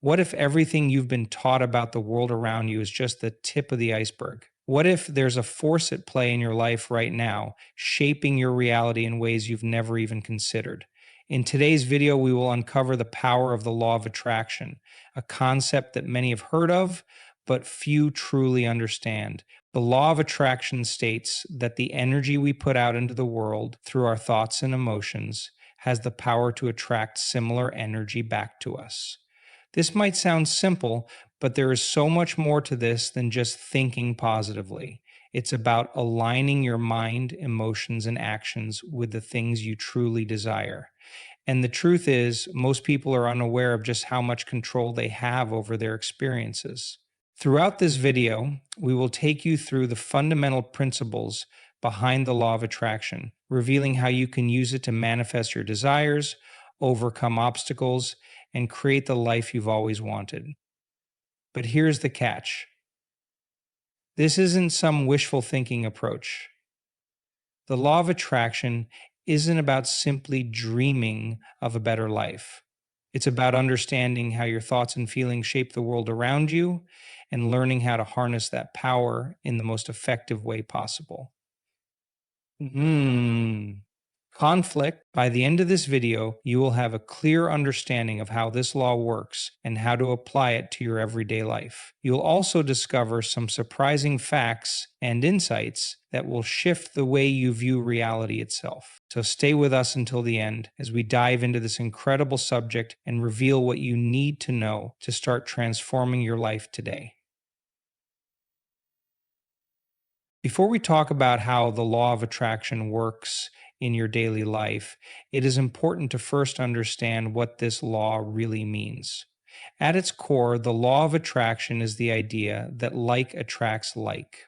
What if everything you've been taught about the world around you is just the tip of the iceberg? What if there's a force at play in your life right now, shaping your reality in ways you've never even considered? In today's video, we will uncover the power of the law of attraction, a concept that many have heard of, but few truly understand. The law of attraction states that the energy we put out into the world through our thoughts and emotions has the power to attract similar energy back to us. This might sound simple, but there is so much more to this than just thinking positively. It's about aligning your mind, emotions, and actions with the things you truly desire. And the truth is, most people are unaware of just how much control they have over their experiences. Throughout this video, we will take you through the fundamental principles behind the law of attraction, revealing how you can use it to manifest your desires, overcome obstacles, and create the life you've always wanted. But here's the catch. This isn't some wishful thinking approach. The law of attraction isn't about simply dreaming of a better life. It's about understanding how your thoughts and feelings shape the world around you and learning how to harness that power in the most effective way possible. Hmm. Conflict. By the end of this video, you will have a clear understanding of how this law works and how to apply it to your everyday life. You'll also discover some surprising facts and insights that will shift the way you view reality itself. So stay with us until the end as we dive into this incredible subject and reveal what you need to know to start transforming your life today. Before we talk about how the law of attraction works in your daily life, it is important to first understand what this law really means. At its core, the law of attraction is the idea that like attracts like.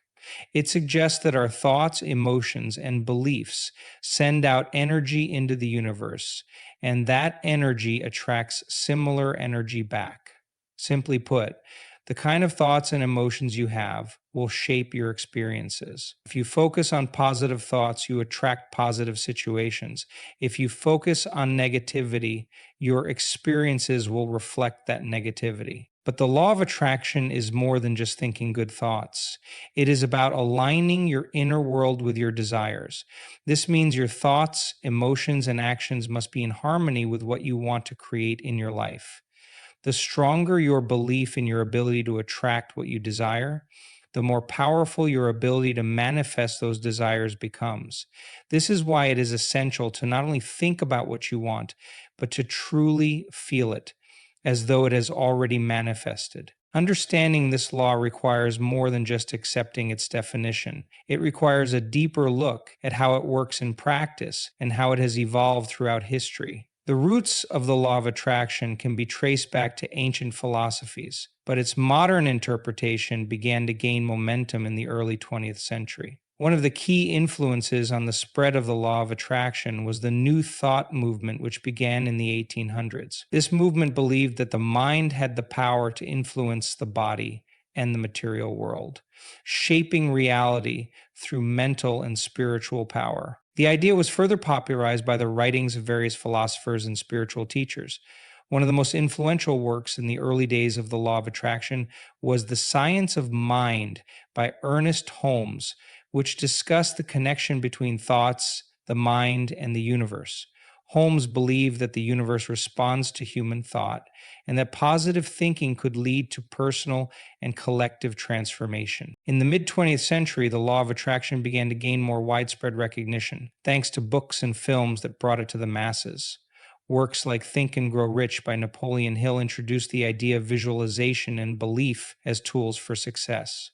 It suggests that our thoughts, emotions, and beliefs send out energy into the universe, and that energy attracts similar energy back. Simply put, the kind of thoughts and emotions you have will shape your experiences. If you focus on positive thoughts, you attract positive situations. If you focus on negativity, your experiences will reflect that negativity. But the law of attraction is more than just thinking good thoughts. It is about aligning your inner world with your desires. This means your thoughts, emotions, and actions must be in harmony with what you want to create in your life. The stronger your belief in your ability to attract what you desire, the more powerful your ability to manifest those desires becomes. This is why it is essential to not only think about what you want, but to truly feel it, as though it has already manifested. Understanding this law requires more than just accepting its definition. It requires a deeper look at how it works in practice and how it has evolved throughout history. The roots of the law of attraction can be traced back to ancient philosophies, but its modern interpretation began to gain momentum in the early 20th century. One of the key influences on the spread of the law of attraction was the New Thought movement, which began in the 1800s. This movement believed that the mind had the power to influence the body and the material world, shaping reality through mental and spiritual power. The idea was further popularized by the writings of various philosophers and spiritual teachers. One of the most influential works in the early days of the law of attraction was The Science of Mind by Ernest Holmes, which discussed the connection between thoughts, the mind, and the universe. Holmes believed that the universe responds to human thought and that positive thinking could lead to personal and collective transformation. In the mid 20th century, the law of attraction began to gain more widespread recognition, thanks to books and films that brought it to the masses. Works like Think and Grow Rich by Napoleon Hill introduced the idea of visualization and belief as tools for success.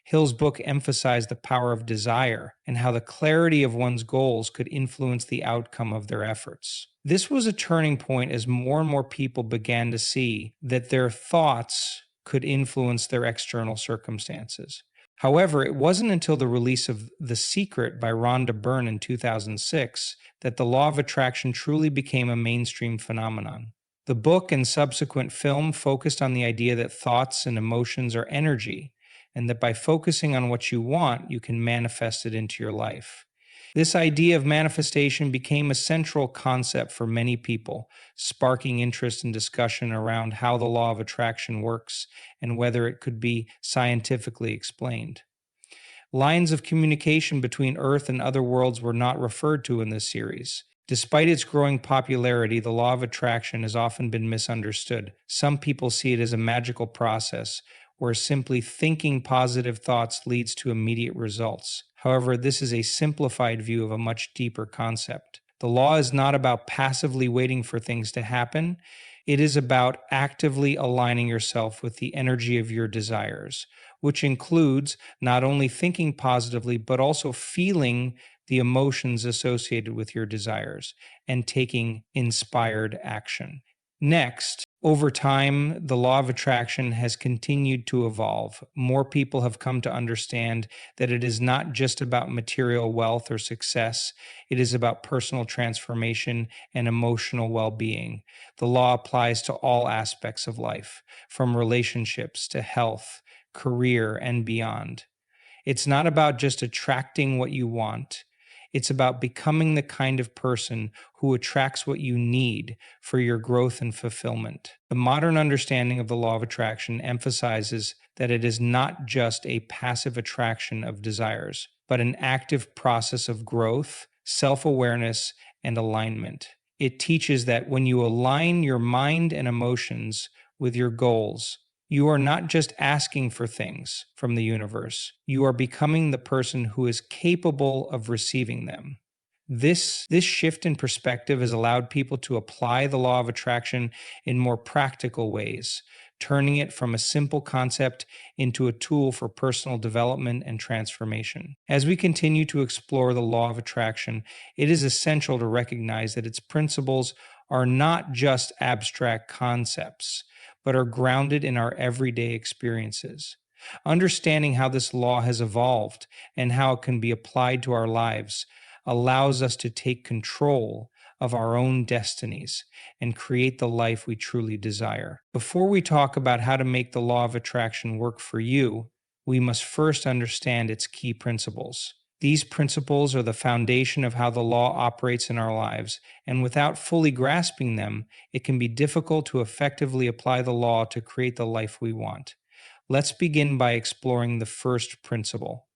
Hill's book emphasized the power of desire and how the clarity of one's goals could influence the outcome of their efforts. This was a turning point as more and more people began to see that their thoughts could influence their external circumstances. However, it wasn't until the release of The Secret by Rhonda Byrne in 2006 that the law of attraction truly became a mainstream phenomenon. The book and subsequent film focused on the idea that thoughts and emotions are energy, and that by focusing on what you want, you can manifest it into your life. This idea of manifestation became a central concept for many people, sparking interest and discussion around how the law of attraction works and whether it could be scientifically explained. Lines of communication between Earth and other worlds were not referred to in this series. Despite its growing popularity, the law of attraction has often been misunderstood. Some people see it as a magical process where simply thinking positive thoughts leads to immediate results. However, this is a simplified view of a much deeper concept. The law is not about passively waiting for things to happen. It is about actively aligning yourself with the energy of your desires, which includes not only thinking positively, but also feeling the emotions associated with your desires and taking inspired action. Next, over time, the law of attraction has continued to evolve. More people have come to understand that it is not just about material wealth or success, it is about personal transformation and emotional well being. The law applies to all aspects of life, from relationships to health, career, and beyond. It's not about just attracting what you want. It's about becoming the kind of person who attracts what you need for your growth and fulfillment. The modern understanding of the law of attraction emphasizes that it is not just a passive attraction of desires, but an active process of growth, self awareness, and alignment. It teaches that when you align your mind and emotions with your goals, you are not just asking for things from the universe. You are becoming the person who is capable of receiving them. This shift in perspective has allowed people to apply the law of attraction in more practical ways, turning it from a simple concept into a tool for personal development and transformation. As we continue to explore the law of attraction, it is essential to recognize that its principles are not just abstract concepts, but are grounded in our everyday experiences. Understanding how this law has evolved and how it can be applied to our lives allows us to take control of our own destinies and create the life we truly desire. Before we talk about how to make the law of attraction work for you, we must first understand its key principles. These principles are the foundation of how the law operates in our lives, and without fully grasping them, it can be difficult to effectively apply the law to create the life we want. Let's begin by exploring the first principle: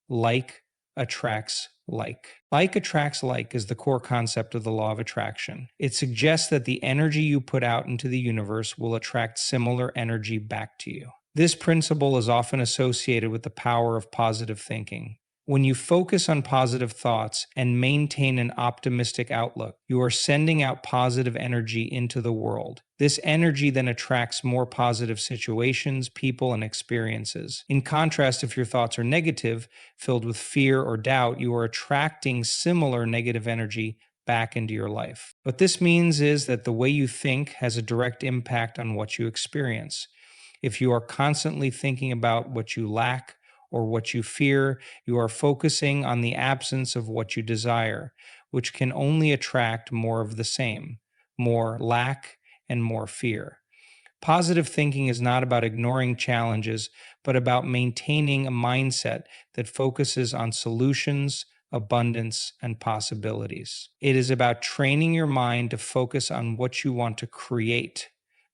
like attracts like. Like attracts like is the core concept of the law of attraction. It suggests that the energy you put out into the universe will attract similar energy back to you. This principle is often associated with the power of positive thinking. When you focus on positive thoughts and maintain an optimistic outlook, you are sending out positive energy into the world. This energy then attracts more positive situations, people, and experiences. In contrast, if your thoughts are negative, filled with fear or doubt, you are attracting similar negative energy back into your life. What this means is that the way you think has a direct impact on what you experience. If you are constantly thinking about what you lack or what you fear, you are focusing on the absence of what you desire, which can only attract more of the same, more lack and more fear. Positive thinking is not about ignoring challenges, but about maintaining a mindset that focuses on solutions, abundance, and possibilities. It is about training your mind to focus on what you want to create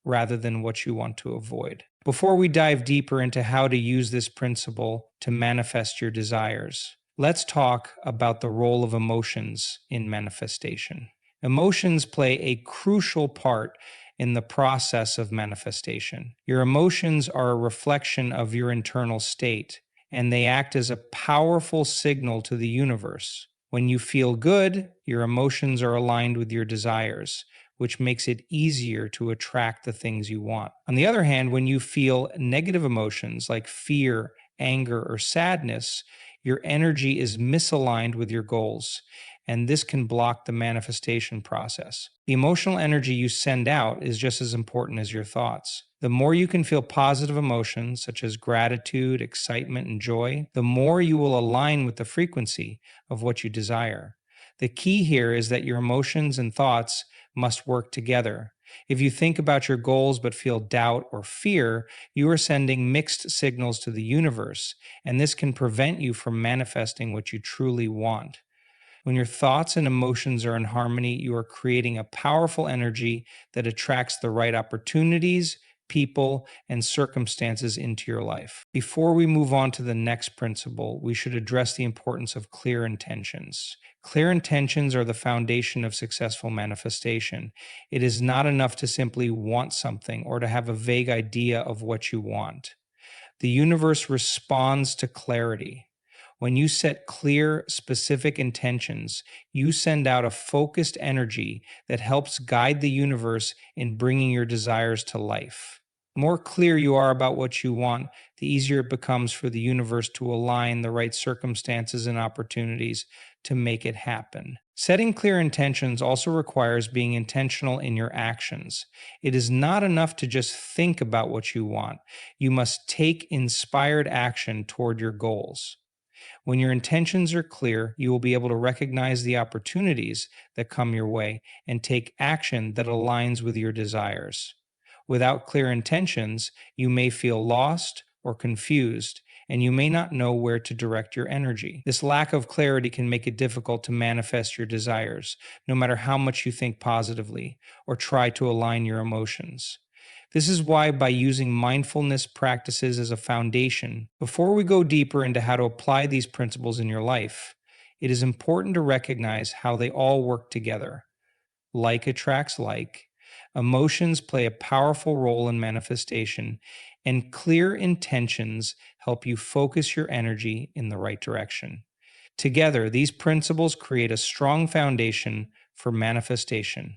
rather than what you want to avoid. Before we dive deeper into how to use this principle to manifest your desires, let's talk about the role of emotions in manifestation. Emotions play a crucial part in the process of manifestation. Your emotions are a reflection of your internal state, and they act as a powerful signal to the universe. When you feel good, your emotions are aligned with your desires, which makes it easier to attract the things you want. On the other hand, when you feel negative emotions like fear, anger, or sadness, your energy is misaligned with your goals, and this can block the manifestation process. The emotional energy you send out is just as important as your thoughts. The more you can feel positive emotions such as gratitude, excitement, and joy, the more you will align with the frequency of what you desire. The key here is that your emotions and thoughts must work together. If you think about your goals but feel doubt or fear, you are sending mixed signals to the universe, and this can prevent you from manifesting what you truly want. When your thoughts and emotions are in harmony, you are creating a powerful energy that attracts the right opportunities, people, and circumstances into your life. Before we move on to the next principle, we should address the importance of clear intentions. Clear intentions are the foundation of successful manifestation. It is not enough to simply want something or to have a vague idea of what you want. The universe responds to clarity. When you set clear, specific intentions, you send out a focused energy that helps guide the universe in bringing your desires to life. The more clear you are about what you want, the easier it becomes for the universe to align the right circumstances and opportunities to make it happen. Setting clear intentions also requires being intentional in your actions. It is not enough to just think about what you want. You must take inspired action toward your goals. When your intentions are clear, you will be able to recognize the opportunities that come your way and take action that aligns with your desires. Without clear intentions, you may feel lost or confused, and you may not know where to direct your energy. This lack of clarity can make it difficult to manifest your desires, no matter how much you think positively or try to align your emotions. This is why, by using mindfulness practices as a foundation, before we go deeper into how to apply these principles in your life, it is important to recognize how they all work together. Like attracts like, emotions play a powerful role in manifestation, and clear intentions help you focus your energy in the right direction. Together, these principles create a strong foundation for manifestation.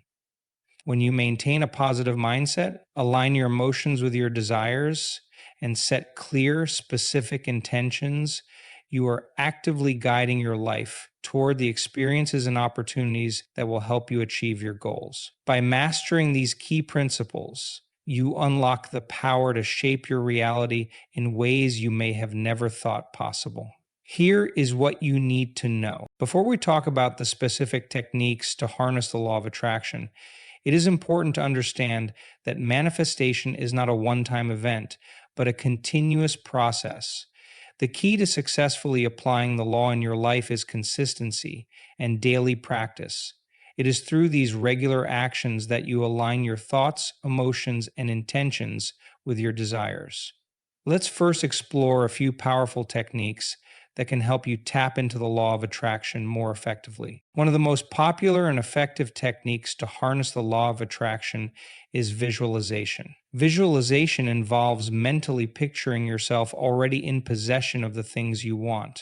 When you maintain a positive mindset, align your emotions with your desires, and set clear, specific intentions, you are actively guiding your life toward the experiences and opportunities that will help you achieve your goals. By mastering these key principles, you unlock the power to shape your reality in ways you may have never thought possible. Here is what you need to know. Before we talk about the specific techniques to harness the law of attraction, it is important to understand that manifestation is not a one-time event, but a continuous process. The key to successfully applying the law in your life is consistency and daily practice. It is through these regular actions that you align your thoughts, emotions, and intentions with your desires. Let's first explore a few powerful techniques that can help you tap into the law of attraction more effectively. One of the most popular and effective techniques to harness the law of attraction is visualization. Visualization involves mentally picturing yourself already in possession of the things you want.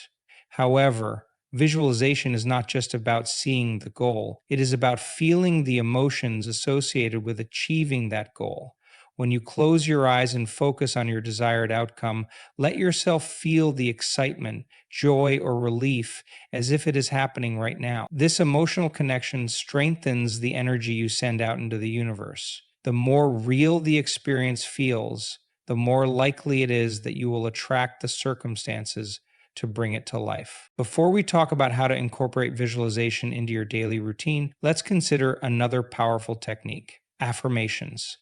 However, visualization is not just about seeing the goal, it is about feeling the emotions associated with achieving that goal. When you close your eyes and focus on your desired outcome, let yourself feel the excitement, joy, or relief as if it is happening right now. This emotional connection strengthens the energy you send out into the universe. The more real the experience feels, the more likely it is that you will attract the circumstances to bring it to life. Before we talk about how to incorporate visualization into your daily routine, let's consider another powerful technique: affirmations.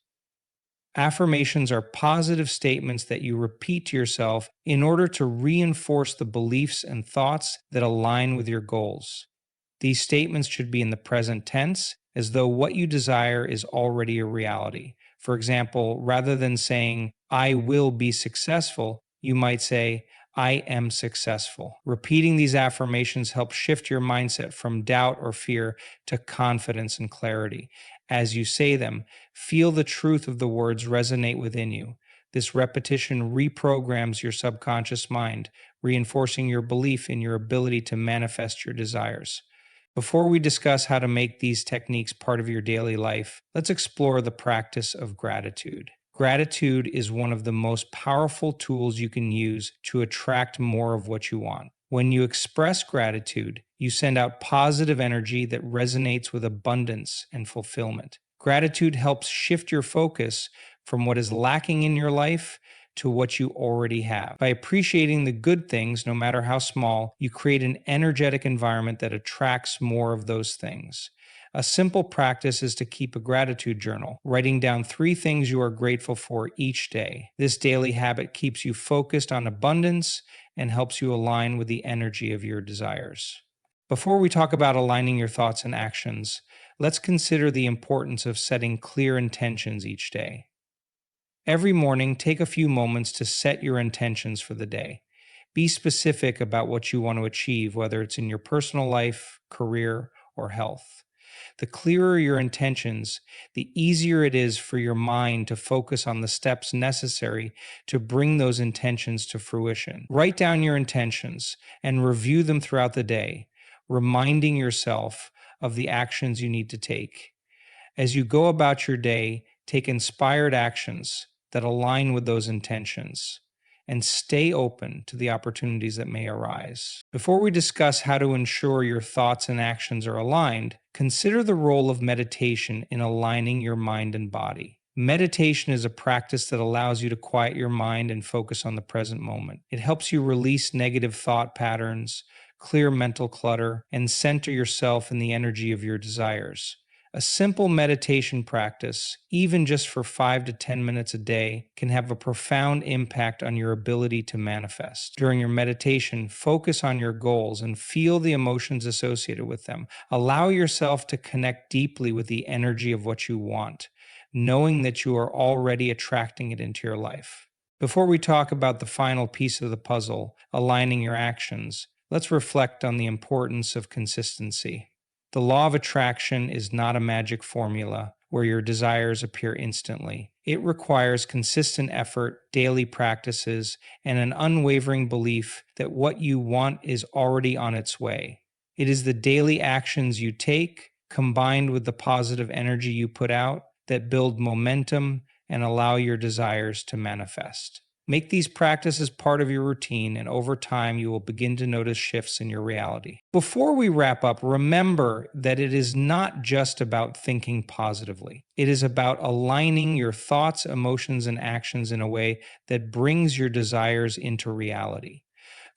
Affirmations are positive statements that you repeat to yourself in order to reinforce the beliefs and thoughts that align with your goals. These statements should be in the present tense, as though what you desire is already a reality. For example, rather than saying, "I will be successful," you might say, "I am successful." Repeating these affirmations helps shift your mindset from doubt or fear to confidence and clarity. As you say them, feel the truth of the words resonate within you. This repetition reprograms your subconscious mind, reinforcing your belief in your ability to manifest your desires. Before we discuss how to make these techniques part of your daily life, let's explore the practice of gratitude. Gratitude is one of the most powerful tools you can use to attract more of what you want. When you express gratitude, you send out positive energy that resonates with abundance and fulfillment. Gratitude helps shift your focus from what is lacking in your life to what you already have. By appreciating the good things, no matter how small, you create an energetic environment that attracts more of those things. A simple practice is to keep a gratitude journal, writing down 3 things you are grateful for each day. This daily habit keeps you focused on abundance and helps you align with the energy of your desires. Before we talk about aligning your thoughts and actions, let's consider the importance of setting clear intentions each day. Every morning, take a few moments to set your intentions for the day. Be specific about what you want to achieve, whether it's in your personal life, career, or health. The clearer your intentions, the easier it is for your mind to focus on the steps necessary to bring those intentions to fruition. Write down your intentions and review them throughout the day, reminding yourself of the actions you need to take. As you go about your day, take inspired actions that align with those intentions and stay open to the opportunities that may arise. Before we discuss how to ensure your thoughts and actions are aligned, consider the role of meditation in aligning your mind and body. Meditation is a practice that allows you to quiet your mind and focus on the present moment. It helps you release negative thought patterns, clear mental clutter, and center yourself in the energy of your desires. A simple meditation practice, even just for 5 to 10 minutes a day, can have a profound impact on your ability to manifest. During your meditation, focus on your goals and feel the emotions associated with them. Allow yourself to connect deeply with the energy of what you want, knowing that you are already attracting it into your life. Before we talk about the final piece of the puzzle, aligning your actions, let's reflect on the importance of consistency. The law of attraction is not a magic formula where your desires appear instantly. It requires consistent effort, daily practices, and an unwavering belief that what you want is already on its way. It is the daily actions you take, combined with the positive energy you put out, that build momentum and allow your desires to manifest. Make these practices part of your routine, and over time, you will begin to notice shifts in your reality. Before we wrap up, remember that it is not just about thinking positively. It is about aligning your thoughts, emotions, and actions in a way that brings your desires into reality.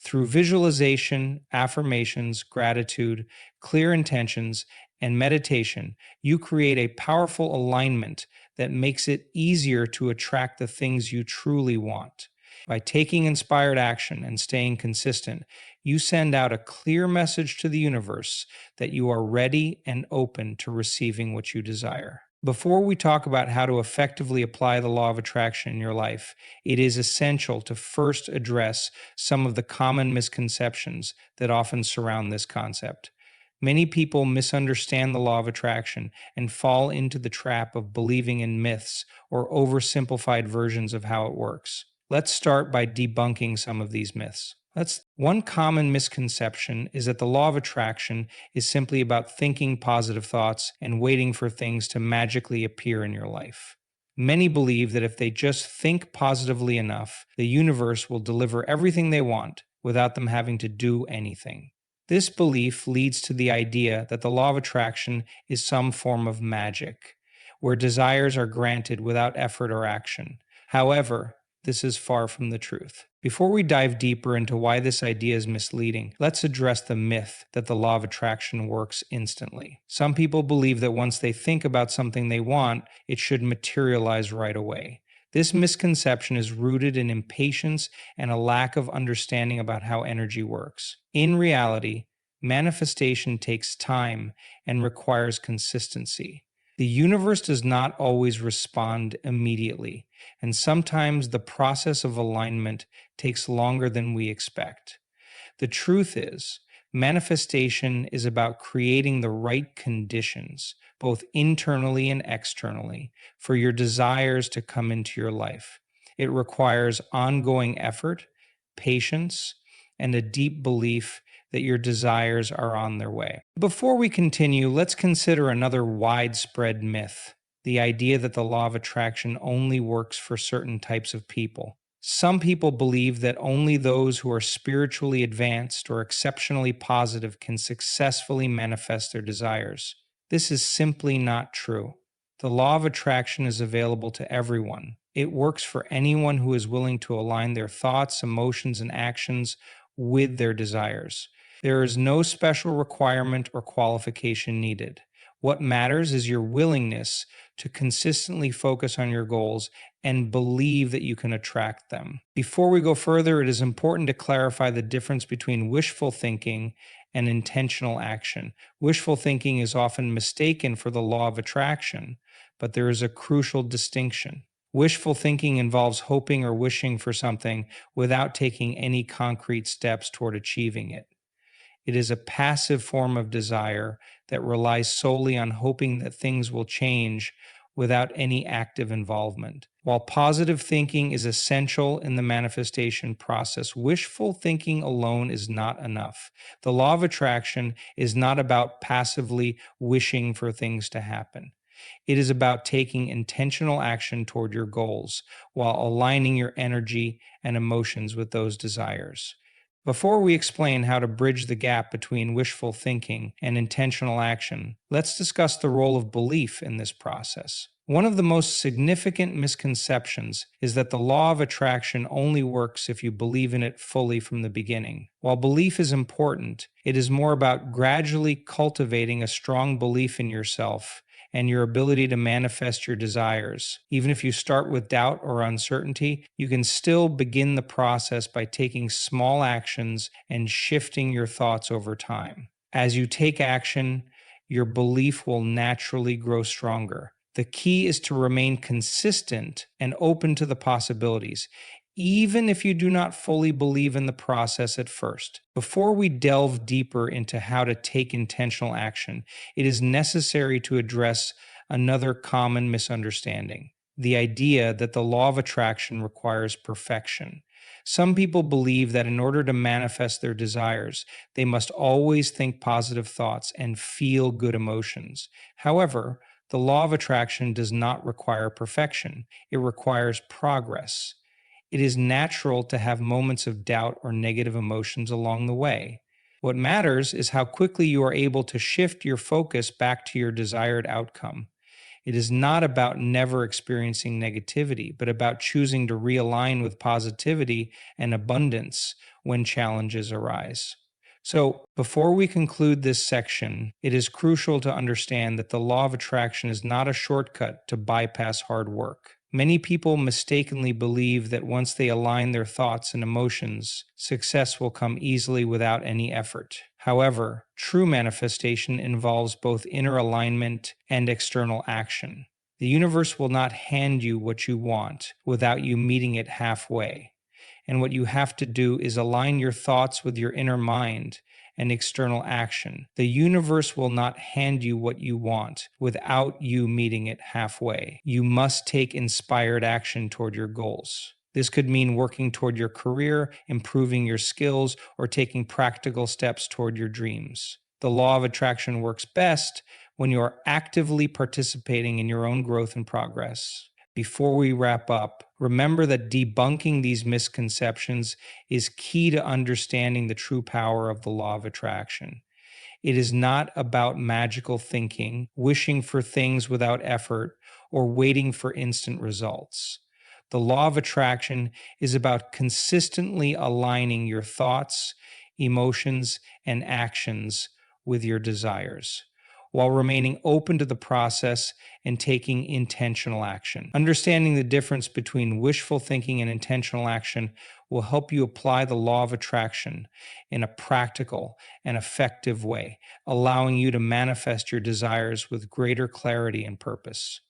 Through visualization, affirmations, gratitude, clear intentions, and meditation, you create a powerful alignment that makes it easier to attract the things you truly want. By taking inspired action and staying consistent, you send out a clear message to the universe that you are ready and open to receiving what you desire. Before we talk about how to effectively apply the law of attraction in your life, it is essential to first address some of the common misconceptions that often surround this concept. Many people misunderstand the law of attraction and fall into the trap of believing in myths or oversimplified versions of how it works. Let's start by debunking some of these myths. One common misconception is that the law of attraction is simply about thinking positive thoughts and waiting for things to magically appear in your life. Many believe that if they just think positively enough, the universe will deliver everything they want without them having to do anything. This belief leads to the idea that the law of attraction is some form of magic, where desires are granted without effort or action. However, this is far from the truth. Before we dive deeper into why this idea is misleading, let's address the myth that the law of attraction works instantly. Some people believe that once they think about something they want, it should materialize right away. This misconception is rooted in impatience and a lack of understanding about how energy works. In reality, manifestation takes time and requires consistency. The universe does not always respond immediately, and sometimes the process of alignment takes longer than we expect. The truth is, manifestation is about creating the right conditions, both internally and externally, for your desires to come into your life. It requires ongoing effort, patience, and a deep belief that your desires are on their way. Before we continue, let's consider another widespread myth: the idea that the law of attraction only works for certain types of people. Some people believe that only those who are spiritually advanced or exceptionally positive can successfully manifest their desires. This is simply not true. The law of attraction is available to everyone. It works for anyone who is willing to align their thoughts, emotions, and actions with their desires. There is no special requirement or qualification needed. What matters is your willingness to consistently focus on your goals and believe that you can attract them. Before we go further, it is important to clarify the difference between wishful thinking and intentional action. Wishful thinking is often mistaken for the law of attraction, but there is a crucial distinction. Wishful thinking involves hoping or wishing for something without taking any concrete steps toward achieving it. It is a passive form of desire that relies solely on hoping that things will change without any active involvement. While positive thinking is essential in the manifestation process, wishful thinking alone is not enough. The law of attraction is not about passively wishing for things to happen. It is about taking intentional action toward your goals while aligning your energy and emotions with those desires. Before we explain how to bridge the gap between wishful thinking and intentional action, let's discuss the role of belief in this process. One of the most significant misconceptions is that the law of attraction only works if you believe in it fully from the beginning. While belief is important, it is more about gradually cultivating a strong belief in yourself and your ability to manifest your desires. Even if you start with doubt or uncertainty, you can still begin the process by taking small actions and shifting your thoughts over time. As you take action, your belief will naturally grow stronger. The key is to remain consistent and open to the possibilities, even if you do not fully believe in the process at first. Before we delve deeper into how to take intentional action, it is necessary to address another common misunderstanding: the idea that the law of attraction requires perfection. Some people believe that in order to manifest their desires, they must always think positive thoughts and feel good emotions. However, the law of attraction does not require perfection, it requires progress. It is natural to have moments of doubt or negative emotions along the way. What matters is how quickly you are able to shift your focus back to your desired outcome. It is not about never experiencing negativity, but about choosing to realign with positivity and abundance when challenges arise. So, before we conclude this section, it is crucial to understand that the law of attraction is not a shortcut to bypass hard work. Many people mistakenly believe that once they align their thoughts and emotions, success will come easily without any effort. However, true manifestation involves both inner alignment and external action. The universe will not hand you what you want without you meeting it halfway. And what you have to do is align your thoughts with your inner mind and external action. The universe will not hand you what you want without you meeting it halfway. You must take inspired action toward your goals. This could mean working toward your career, improving your skills, or taking practical steps toward your dreams. The law of attraction works best when you are actively participating in your own growth and progress. Before we wrap up, remember that debunking these misconceptions is key to understanding the true power of the law of attraction. It is not about magical thinking, wishing for things without effort, or waiting for instant results. The law of attraction is about consistently aligning your thoughts, emotions, and actions with your desires, while remaining open to the process and taking intentional action. Understanding the difference between wishful thinking and intentional action will help you apply the law of attraction in a practical and effective way, allowing you to manifest your desires with greater clarity and purpose.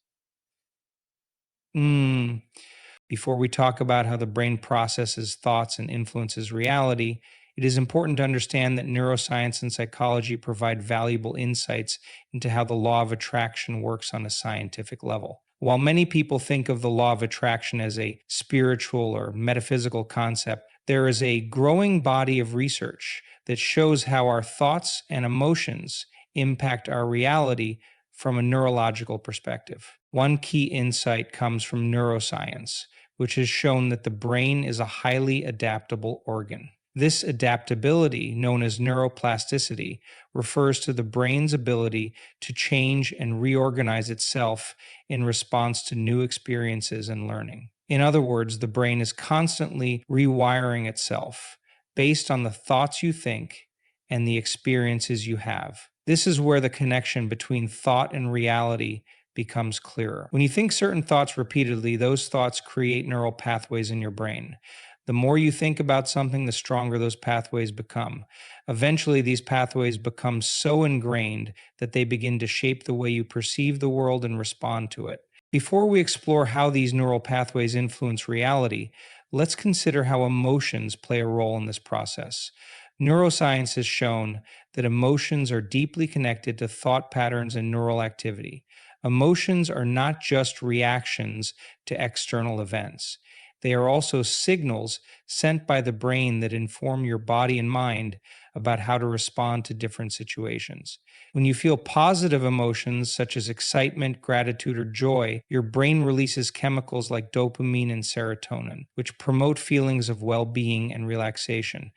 Before we talk about how the brain processes thoughts and influences reality, it is important to understand that neuroscience and psychology provide valuable insights into how the law of attraction works on a scientific level. While many people think of the law of attraction as a spiritual or metaphysical concept, there is a growing body of research that shows how our thoughts and emotions impact our reality from a neurological perspective. One key insight comes from neuroscience, which has shown that the brain is a highly adaptable organ. This adaptability, known as neuroplasticity, refers to the brain's ability to change and reorganize itself in response to new experiences and learning. In other words, the brain is constantly rewiring itself based on the thoughts you think and the experiences you have. This is where the connection between thought and reality becomes clearer. When you think certain thoughts repeatedly, those thoughts create neural pathways in your brain. The more you think about something, the stronger those pathways become. Eventually, these pathways become so ingrained that they begin to shape the way you perceive the world and respond to it. Before we explore how these neural pathways influence reality, let's consider how emotions play a role in this process. Neuroscience has shown that emotions are deeply connected to thought patterns and neural activity. Emotions are not just reactions to external events. They are also signals sent by the brain that inform your body and mind about how to respond to different situations. When you feel positive emotions such as excitement, gratitude, or joy, your brain releases chemicals like dopamine and serotonin, which promote feelings of well being and relaxation.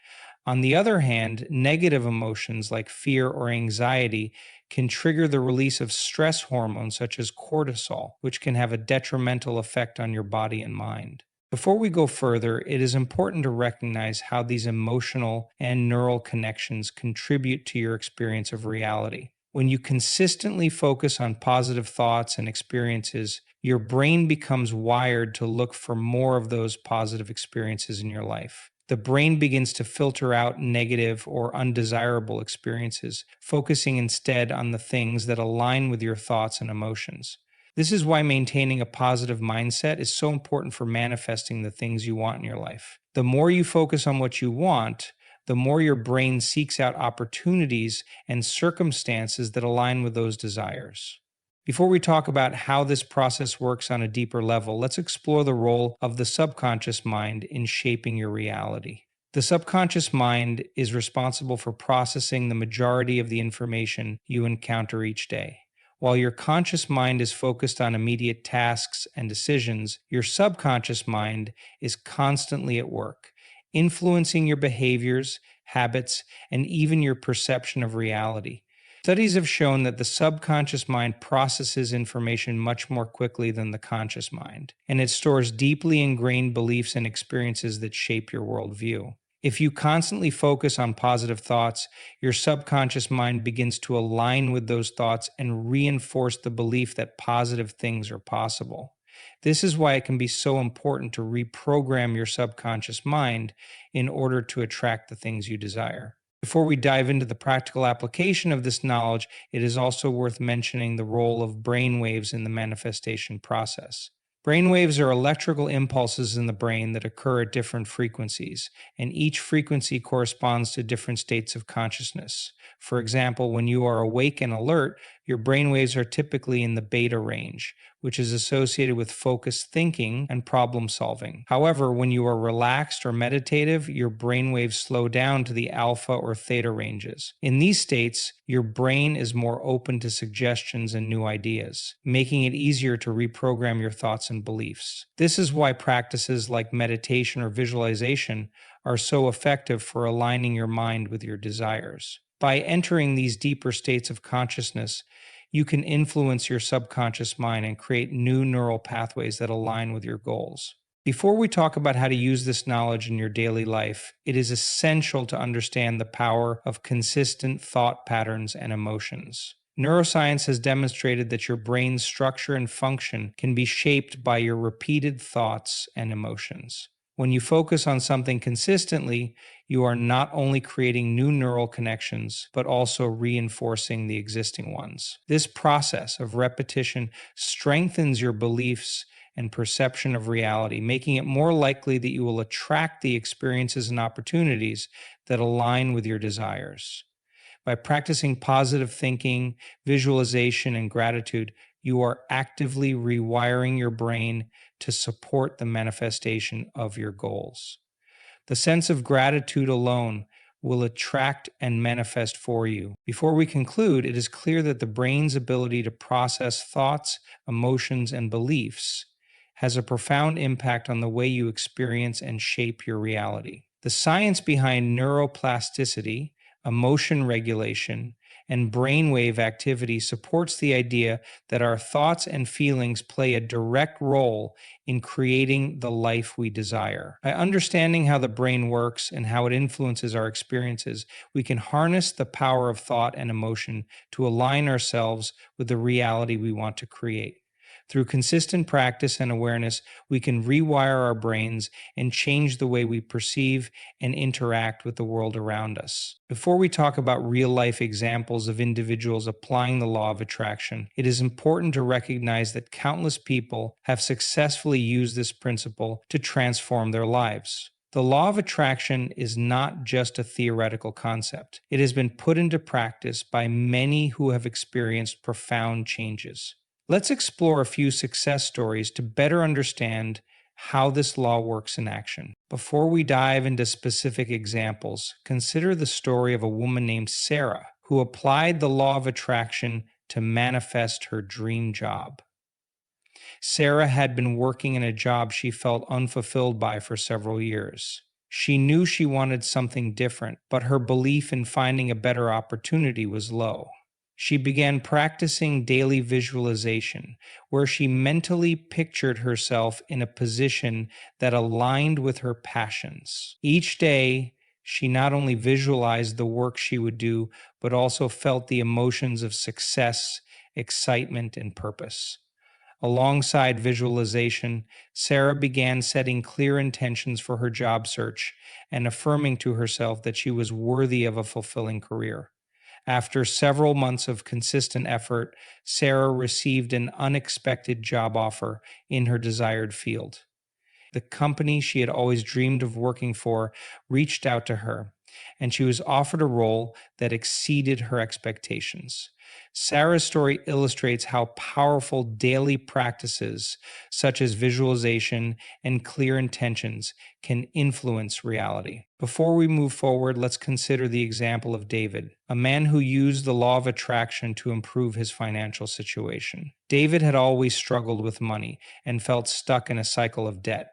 On the other hand, negative emotions like fear or anxiety can trigger the release of stress hormones such as cortisol, which can have a detrimental effect on your body and mind. Before we go further, it is important to recognize how these emotional and neural connections contribute to your experience of reality. When you consistently focus on positive thoughts and experiences, your brain becomes wired to look for more of those positive experiences in your life. The brain begins to filter out negative or undesirable experiences, focusing instead on the things that align with your thoughts and emotions. This is why maintaining a positive mindset is so important for manifesting the things you want in your life. The more you focus on what you want, the more your brain seeks out opportunities and circumstances that align with those desires. Before we talk about how this process works on a deeper level, let's explore the role of the subconscious mind in shaping your reality. The subconscious mind is responsible for processing the majority of the information you encounter each day. While your conscious mind is focused on immediate tasks and decisions, your subconscious mind is constantly at work, influencing your behaviors, habits, and even your perception of reality. Studies have shown that the subconscious mind processes information much more quickly than the conscious mind, and it stores deeply ingrained beliefs and experiences that shape your worldview. If you constantly focus on positive thoughts, your subconscious mind begins to align with those thoughts and reinforce the belief that positive things are possible. This is why it can be so important to reprogram your subconscious mind in order to attract the things you desire. Before we dive into the practical application of this knowledge, it is also worth mentioning the role of brain waves in the manifestation process. Brain waves are electrical impulses in the brain that occur at different frequencies, and each frequency corresponds to different states of consciousness. For example, when you are awake and alert, your brain waves are typically in the beta range, which is associated with focused thinking and problem solving. However, when you are relaxed or meditative, your brain waves slow down to the alpha or theta ranges. In these states, your brain is more open to suggestions and new ideas, making it easier to reprogram your thoughts and beliefs. This is why practices like meditation or visualization are so effective for aligning your mind with your desires. By entering these deeper states of consciousness, you can influence your subconscious mind and create new neural pathways that align with your goals. Before we talk about how to use this knowledge in your daily life, it is essential to understand the power of consistent thought patterns and emotions. Neuroscience has demonstrated that your brain's structure and function can be shaped by your repeated thoughts and emotions. When you focus on something consistently, you are not only creating new neural connections, but also reinforcing the existing ones. This process of repetition strengthens your beliefs and perception of reality, making it more likely that you will attract the experiences and opportunities that align with your desires. By practicing positive thinking, visualization, and gratitude, you are actively rewiring your brain to support the manifestation of your goals. The sense of gratitude alone will attract and manifest for you. Before we conclude, it is clear that the brain's ability to process thoughts, emotions, and beliefs has a profound impact on the way you experience and shape your reality. The science behind neuroplasticity, emotion regulation, and brainwave activity supports the idea that our thoughts and feelings play a direct role in creating the life we desire. By understanding how the brain works and how it influences our experiences, we can harness the power of thought and emotion to align ourselves with the reality we want to create. Through consistent practice and awareness, we can rewire our brains and change the way we perceive and interact with the world around us. Before we talk about real life examples of individuals applying the law of attraction, it is important to recognize that countless people have successfully used this principle to transform their lives. The law of attraction is not just a theoretical concept. It has been put into practice by many who have experienced profound changes. Let's explore a few success stories to better understand how this law works in action. Before we dive into specific examples, consider the story of a woman named Sarah who applied the law of attraction to manifest her dream job. Sarah had been working in a job she felt unfulfilled by for several years. She knew she wanted something different, but her belief in finding a better opportunity was low. She began practicing daily visualization, where she mentally pictured herself in a position that aligned with her passions. Each day, she not only visualized the work she would do, but also felt the emotions of success, excitement, and purpose. Alongside visualization, Sarah began setting clear intentions for her job search and affirming to herself that she was worthy of a fulfilling career. After several months of consistent effort, Sarah received an unexpected job offer in her desired field. The company she had always dreamed of working for reached out to her, and she was offered a role that exceeded her expectations. Sarah's story illustrates how powerful daily practices, such as visualization and clear intentions, can influence reality. Before we move forward, let's consider the example of David, a man who used the law of attraction to improve his financial situation. David had always struggled with money and felt stuck in a cycle of debt.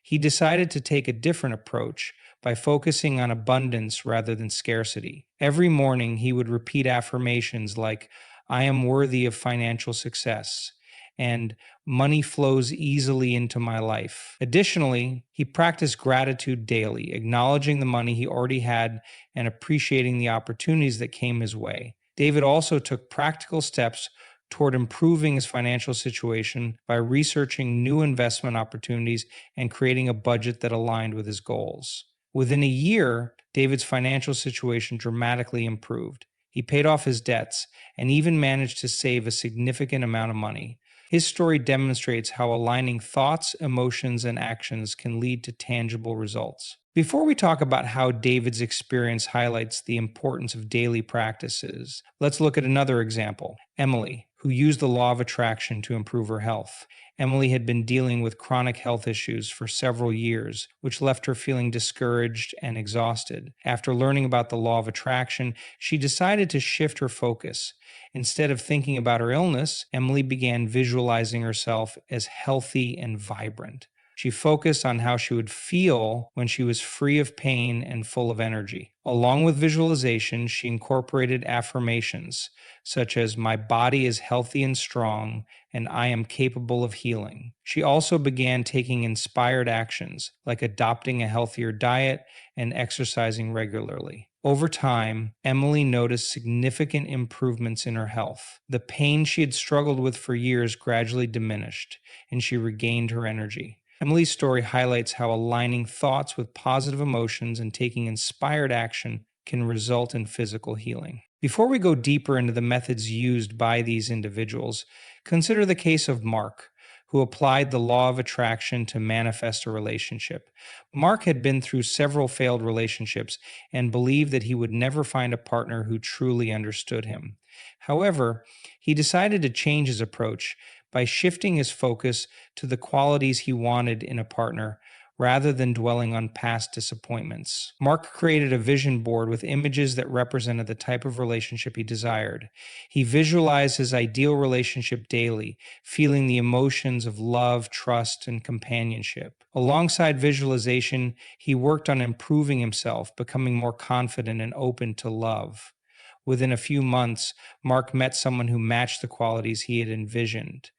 He decided to take a different approach by focusing on abundance rather than scarcity. Every morning, he would repeat affirmations like, "I am worthy of financial success," and "money flows easily into my life." Additionally, he practiced gratitude daily, acknowledging the money he already had and appreciating the opportunities that came his way. David also took practical steps toward improving his financial situation by researching new investment opportunities and creating a budget that aligned with his goals. Within a year, David's financial situation dramatically improved. He paid off his debts and even managed to save a significant amount of money. His story demonstrates how aligning thoughts, emotions, and actions can lead to tangible results. Before we talk about how David's experience highlights the importance of daily practices, let's look at another example, Emily, who used the law of attraction to improve her health. Emily had been dealing with chronic health issues for several years, which left her feeling discouraged and exhausted. After learning about the law of attraction, she decided to shift her focus. Instead of thinking about her illness, Emily began visualizing herself as healthy and vibrant. She focused on how she would feel when she was free of pain and full of energy. Along with visualization, she incorporated affirmations such as, "My body is healthy and strong, and I am capable of healing." She also began taking inspired actions like adopting a healthier diet and exercising regularly. Over time, Emily noticed significant improvements in her health. The pain she had struggled with for years gradually diminished, and she regained her energy. Emily's story highlights how aligning thoughts with positive emotions and taking inspired action can result in physical healing. Before we go deeper into the methods used by these individuals, consider the case of Mark, who applied the law of attraction to manifest a relationship. Mark had been through several failed relationships and believed that he would never find a partner who truly understood him. However, he decided to change his approach by shifting his focus to the qualities he wanted in a partner rather than dwelling on past disappointments. Mark created a vision board with images that represented the type of relationship he desired. He visualized his ideal relationship daily, feeling the emotions of love, trust, and companionship. Alongside visualization, he worked on improving himself, becoming more confident and open to love. Within a few months, Mark met someone who matched the qualities he had envisioned.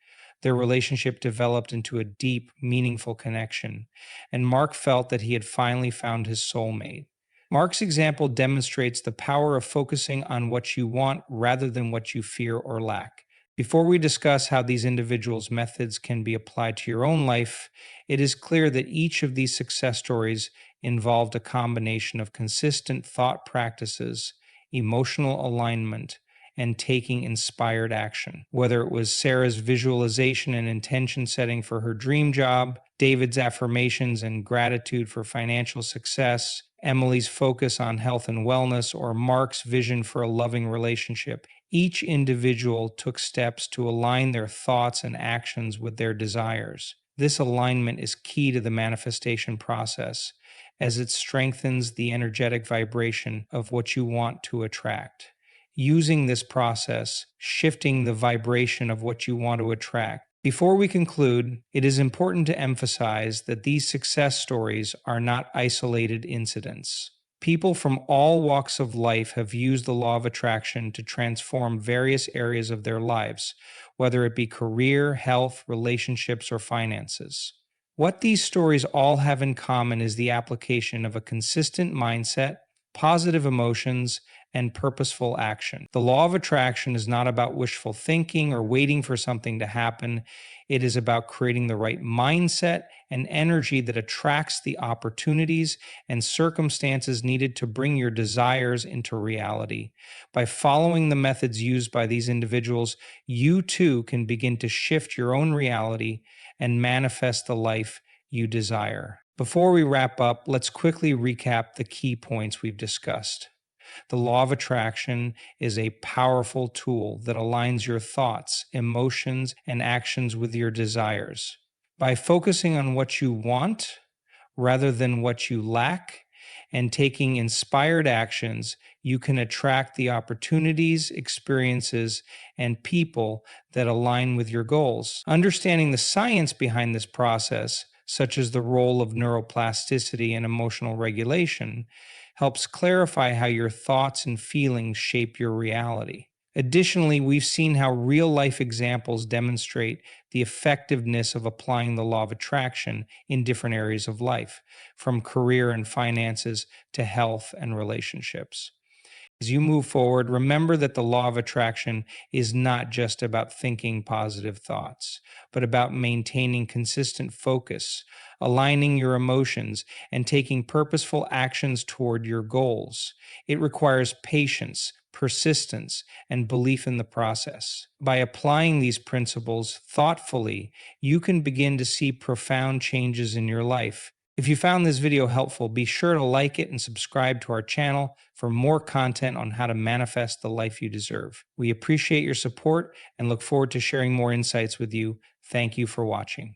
Their relationship developed into a deep, meaningful connection, and Mark felt that he had finally found his soulmate. Mark's example demonstrates the power of focusing on what you want rather than what you fear or lack. Before we discuss how these individuals' methods can be applied to your own life, it is clear that each of these success stories involved a combination of consistent thought practices, emotional alignment, and taking inspired action. Whether it was Sarah's visualization and intention setting for her dream job, David's affirmations and gratitude for financial success, Emily's focus on health and wellness, or Mark's vision for a loving relationship, each individual took steps to align their thoughts and actions with their desires. This alignment is key to the manifestation process, as it strengthens the energetic vibration of what you want to attract. Using this process, shifting the vibration of what you want to attract. Before we conclude, it is important to emphasize that these success stories are not isolated incidents. People from all walks of life have used the law of attraction to transform various areas of their lives, whether it be career, health, relationships, or finances. What these stories all have in common is the application of a consistent mindset, positive emotions, and purposeful action. The law of attraction is not about wishful thinking or waiting for something to happen. It is about creating the right mindset and energy that attracts the opportunities and circumstances needed to bring your desires into reality. By following the methods used by these individuals, you too can begin to shift your own reality and manifest the life you desire. Before we wrap up, let's quickly recap the key points we've discussed. The law of attraction is a powerful tool that aligns your thoughts, emotions, and actions with your desires. By focusing on what you want rather than what you lack and taking inspired actions, you can attract the opportunities, experiences, and people that align with your goals. Understanding the science behind this process, such as the role of neuroplasticity and emotional regulation, helps clarify how your thoughts and feelings shape your reality. Additionally, we've seen how real-life examples demonstrate the effectiveness of applying the law of attraction in different areas of life, from career and finances to health and relationships. As you move forward, remember that the law of attraction is not just about thinking positive thoughts, but about maintaining consistent focus, aligning your emotions, and taking purposeful actions toward your goals. It requires patience, persistence, and belief in the process. By applying these principles thoughtfully, you can begin to see profound changes in your life. If you found this video helpful, be sure to like it and subscribe to our channel for more content on how to manifest the life you deserve. We appreciate your support and look forward to sharing more insights with you. Thank you for watching.